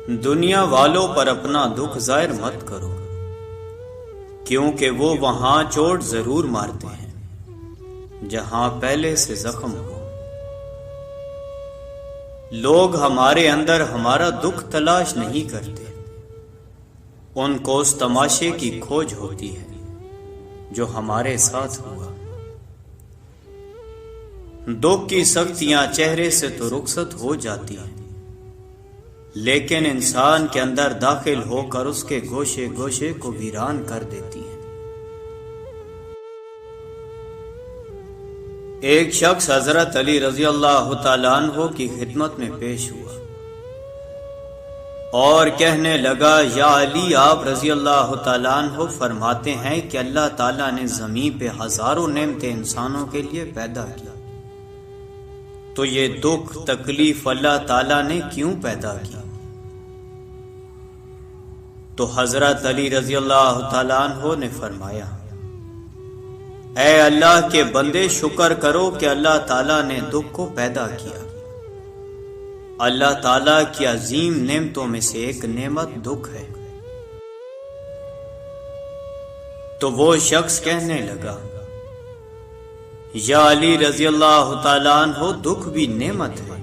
دنیا والوں پر اپنا دکھ ظاہر مت کرو، کیونکہ وہ وہاں چوٹ ضرور مارتے ہیں جہاں پہلے سے زخم ہو۔ لوگ ہمارے اندر ہمارا دکھ تلاش نہیں کرتے، ان کو اس تماشے کی کھوج ہوتی ہے جو ہمارے ساتھ ہوا۔ دکھ کی سختیاں چہرے سے تو رخصت ہو جاتی ہیں، لیکن انسان کے اندر داخل ہو کر اس کے گوشے گوشے کو ویران کر دیتی ہیں۔ ایک شخص حضرت علی رضی اللہ تعالیٰ عنہ کی خدمت میں پیش ہوا اور کہنے لگا، یا علی، آپ رضی اللہ تعالیٰ عنہ فرماتے ہیں کہ اللہ تعالیٰ نے زمین پہ ہزاروں نعمتیں انسانوں کے لیے پیدا کی، تو یہ دکھ تکلیف اللہ تعالیٰ نے کیوں پیدا کی؟ تو حضرت علی رضی اللہ تعالیٰ عنہ نے فرمایا، اے اللہ کے بندے، شکر کرو کہ اللہ تعالیٰ نے دکھ کو پیدا کیا۔ اللہ تعالیٰ کی عظیم نعمتوں میں سے ایک نعمت دکھ ہے۔ تو وہ شخص کہنے لگا، یا علی رضی اللہ تعالیٰ عنہ، دکھ بھی نعمت ہے۔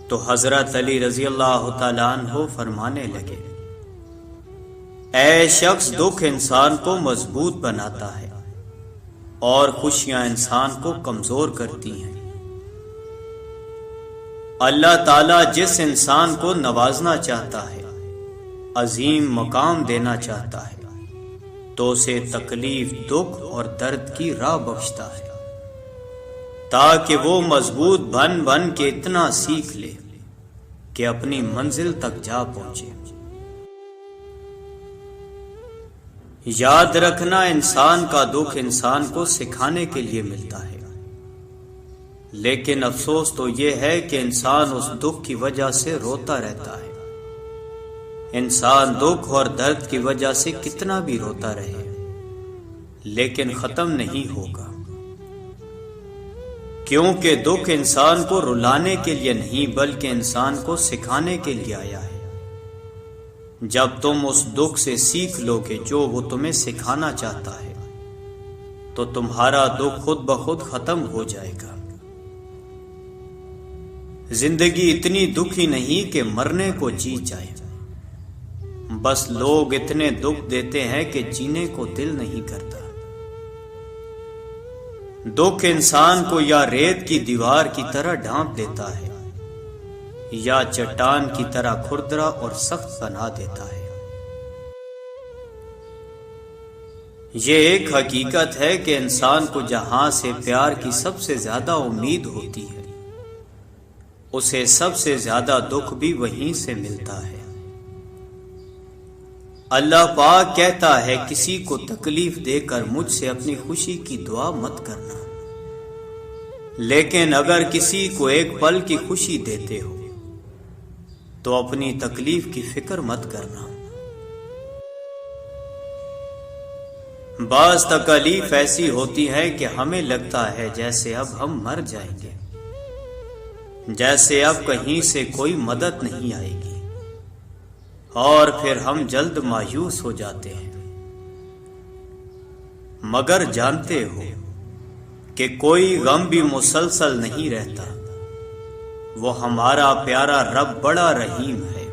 تو حضرت علی رضی اللہ تعالیٰ عنہ فرمانے لگے، اے شخص، دکھ انسان کو مضبوط بناتا ہے اور خوشیاں انسان کو کمزور کرتی ہیں۔ اللہ تعالیٰ جس انسان کو نوازنا چاہتا ہے، عظیم مقام دینا چاہتا ہے، تو اسے تکلیف، دکھ اور درد کی راہ بخشتا ہے، تاکہ وہ مضبوط بن بن کے اتنا سیکھ لے کہ اپنی منزل تک جا پہنچے۔ یاد رکھنا، انسان کا دکھ انسان کو سکھانے کے لیے ملتا ہے، لیکن افسوس تو یہ ہے کہ انسان اس دکھ کی وجہ سے روتا رہتا ہے۔ انسان دکھ اور درد کی وجہ سے کتنا بھی روتا رہے، لیکن ختم نہیں ہوگا، کیونکہ دکھ انسان کو رلانے کے لیے نہیں بلکہ انسان کو سکھانے کے لیے آیا ہے۔ جب تم اس دکھ سے سیکھ لو گے جو وہ تمہیں سکھانا چاہتا ہے، تو تمہارا دکھ خود بخود ختم ہو جائے گا۔ زندگی اتنی دکھی نہیں کہ مرنے کو جی جائے، بس لوگ اتنے دکھ دیتے ہیں کہ جینے کو دل نہیں کرتا۔ دکھ انسان کو یا ریت کی دیوار کی طرح ڈھانپ دیتا ہے یا چٹان کی طرح کھردرا اور سخت بنا دیتا ہے۔ یہ ایک حقیقت ہے کہ انسان کو جہاں سے پیار کی سب سے زیادہ امید ہوتی ہے، اسے سب سے زیادہ دکھ بھی وہیں سے ملتا ہے۔ اللہ پاک کہتا ہے، کسی کو تکلیف دے کر مجھ سے اپنی خوشی کی دعا مت کرنا، لیکن اگر کسی کو ایک پل کی خوشی دیتے ہو تو اپنی تکلیف کی فکر مت کرنا۔ بعض تکلیف ایسی ہوتی ہے کہ ہمیں لگتا ہے جیسے اب ہم مر جائیں گے، جیسے اب کہیں سے کوئی مدد نہیں آئے گی، اور پھر ہم جلد مایوس ہو جاتے ہیں۔ مگر جانتے ہو کہ کوئی غم بھی مسلسل نہیں رہتا، وہ ہمارا پیارا رب بڑا رحیم ہے،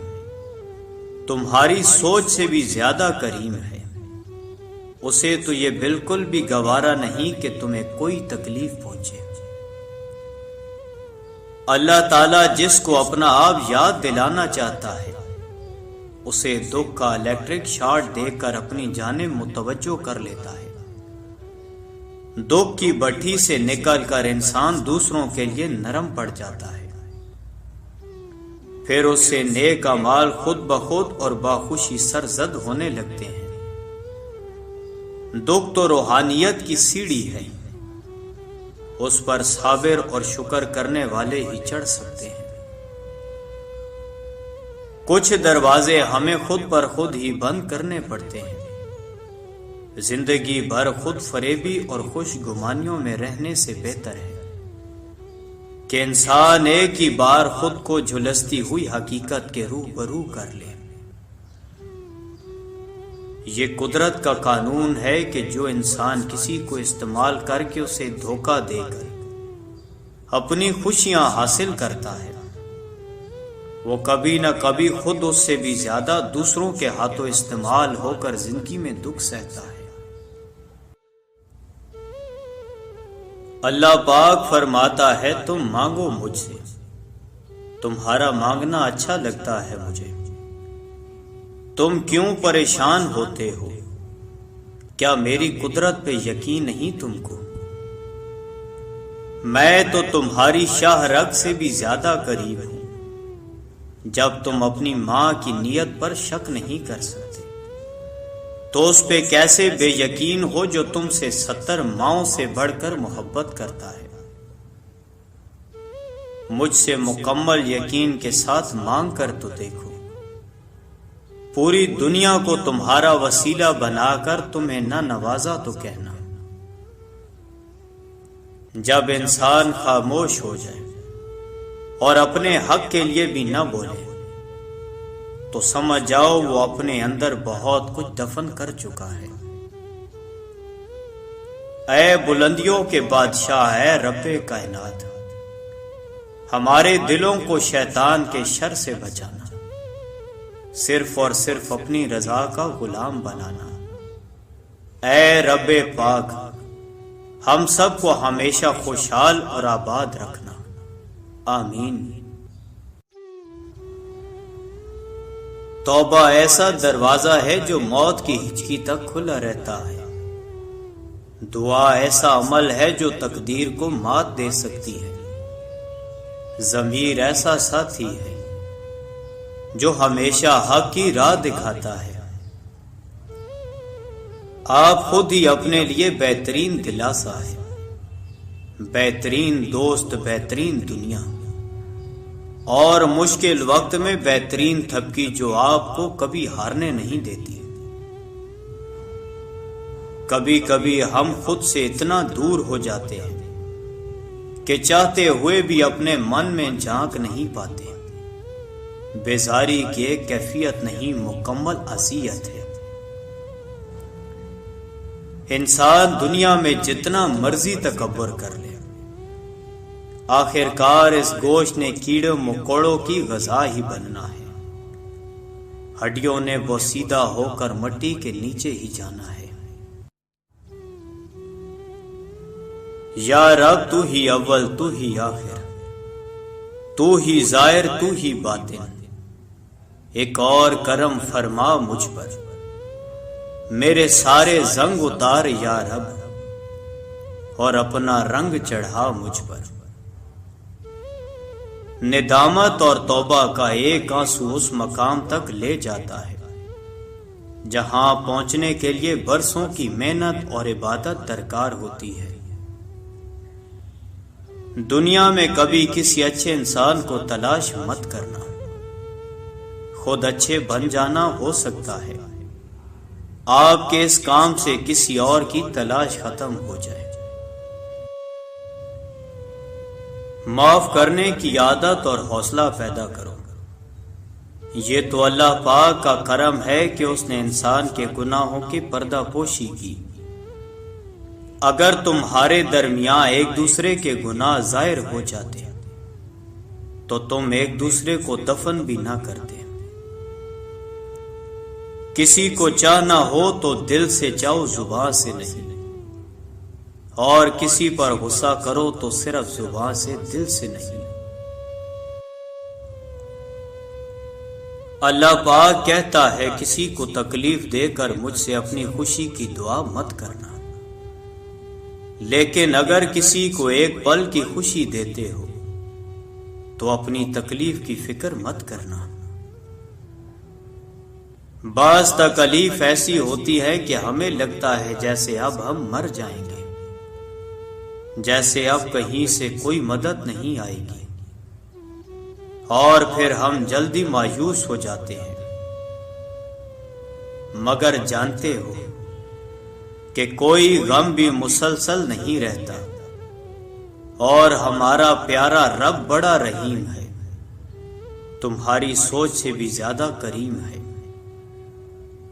تمہاری سوچ سے بھی زیادہ کریم ہے۔ اسے تو یہ بالکل بھی گوارا نہیں کہ تمہیں کوئی تکلیف پہنچے۔ اللہ تعالیٰ جس کو اپنا آپ یاد دلانا چاہتا ہے، اسے دکھ کا الیکٹرک شارٹ دے کر اپنی جانب متوجہ کر لیتا ہے۔ دکھ کی بھٹی سے نکل کر انسان دوسروں کے لیے نرم پڑ جاتا ہے، پھر اس سے نیک اعمال خود بخود اور باخوشی سرزد ہونے لگتے ہیں۔ دکھ تو روحانیت کی سیڑھی ہے، اس پر صابر اور شکر کرنے والے ہی چڑھ سکتے ہیں۔ کچھ دروازے ہمیں خود پر خود ہی بند کرنے پڑتے ہیں۔ زندگی بھر خود فریبی اور خوش گمانیوں میں رہنے سے بہتر ہے کہ انسان ایک ہی بار خود کو جھلستی ہوئی حقیقت کے روبرو کر لے۔ یہ قدرت کا قانون ہے کہ جو انسان کسی کو استعمال کر کے اسے دھوکہ دے کر اپنی خوشیاں حاصل کرتا ہے، وہ کبھی نہ کبھی خود اس سے بھی زیادہ دوسروں کے ہاتھوں استعمال ہو کر زندگی میں دکھ سہتا ہے۔ اللہ پاک فرماتا ہے تم مانگو مجھ سے، تمہارا مانگنا اچھا لگتا ہے مجھے۔ تم کیوں پریشان ہوتے ہو؟ کیا میری قدرت پہ یقین نہیں تم کو؟ میں تو تمہاری شاہ رگ سے بھی زیادہ قریب ہوں۔ جب تم اپنی ماں کی نیت پر شک نہیں کر سکتے تو اس پہ کیسے بے یقین ہو جو تم سے 70 ماؤں سے بڑھ کر محبت کرتا ہے؟ مجھ سے مکمل یقین کے ساتھ مانگ کر تو دیکھو، پوری دنیا کو تمہارا وسیلہ بنا کر تمہیں نہ نوازا تو کہنا۔ جب انسان خاموش ہو جائے اور اپنے حق کے لیے بھی نہ بولے تو سمجھ جاؤ وہ اپنے اندر بہت کچھ دفن کر چکا ہے۔ اے بلندیوں کے بادشاہ، اے رب کائنات، ہمارے دلوں کو شیطان کے شر سے بچانا، صرف اور صرف اپنی رضا کا غلام بنانا۔ اے رب پاک، ہم سب کو ہمیشہ خوشحال اور آباد رکھنا، آمین۔ توبہ ایسا دروازہ ہے جو موت کی ہچکی تک کھلا رہتا ہے۔ دعا ایسا عمل ہے جو تقدیر کو مات دے سکتی ہے۔ ضمیر ایسا ساتھی ہے جو ہمیشہ حق کی راہ دکھاتا ہے۔ آپ خود ہی اپنے لیے بہترین دلاسا ہے، بہترین دوست، بہترین دنیا، اور مشکل وقت میں بہترین تھپکی جو آپ کو کبھی ہارنے نہیں دیتی۔ کبھی کبھی ہم خود سے اتنا دور ہو جاتے ہیں کہ چاہتے ہوئے بھی اپنے من میں جھانک نہیں پاتے۔ بیزاری کی ایک کیفیت نہیں، مکمل اذیت ہے۔ انسان دنیا میں جتنا مرضی تکبر کر لے، آخر کار اس گوشت نے کیڑے مکوڑوں کی غذا ہی بننا ہے۔ ہڈیوں نے بوسیدہ ہو کر مٹی کے نیچے ہی جانا ہے۔ یا رب تو ہی اول، تو ہی آخر، تو ہی ظاہر، تو ہی باطن، ایک اور کرم فرما مجھ پر، میرے سارے زنگ اتار یا رب، اور اپنا رنگ چڑھا مجھ پر۔ ندامت اور توبہ کا ایک آنسو اس مقام تک لے جاتا ہے جہاں پہنچنے کے لیے برسوں کی محنت اور عبادت درکار ہوتی ہے۔ دنیا میں کبھی کسی اچھے انسان کو تلاش مت کرنا، خود اچھے بن جانا ہو سکتا ہے آپ کے اس کام سے کسی اور کی تلاش ختم ہو جائے۔ معاف کرنے کی عادت اور حوصلہ پیدا کرو۔ یہ تو اللہ پاک کا کرم ہے کہ اس نے انسان کے گناہوں کی پردہ پوشی کی۔ اگر تمہارے درمیان ایک دوسرے کے گناہ ظاہر ہو جاتے تو تم ایک دوسرے کو دفن بھی نہ کرتے۔ کسی کو چاہنا ہو تو دل سے چاہو، زبان سے نہیں، اور کسی پر غصہ کرو تو صرف زبان سے، دل سے نہیں۔ اللہ پاک کہتا ہے کسی کو تکلیف دے کر مجھ سے اپنی خوشی کی دعا مت کرنا، لیکن اگر کسی کو ایک پل کی خوشی دیتے ہو تو اپنی تکلیف کی فکر مت کرنا۔ بعض تکلیف ایسی ہوتی ہے کہ ہمیں لگتا ہے جیسے اب ہم مر جائیں گے، جیسے اب کہیں سے کوئی مدد نہیں آئے گی، اور پھر ہم جلدی مایوس ہو جاتے ہیں۔ مگر جانتے ہو کہ کوئی غم بھی مسلسل نہیں رہتا، اور ہمارا پیارا رب بڑا رحیم ہے، تمہاری سوچ سے بھی زیادہ کریم ہے۔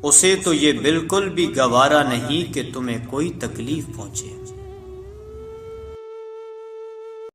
اسے تو یہ بالکل بھی گوارا نہیں کہ تمہیں کوئی تکلیف پہنچے۔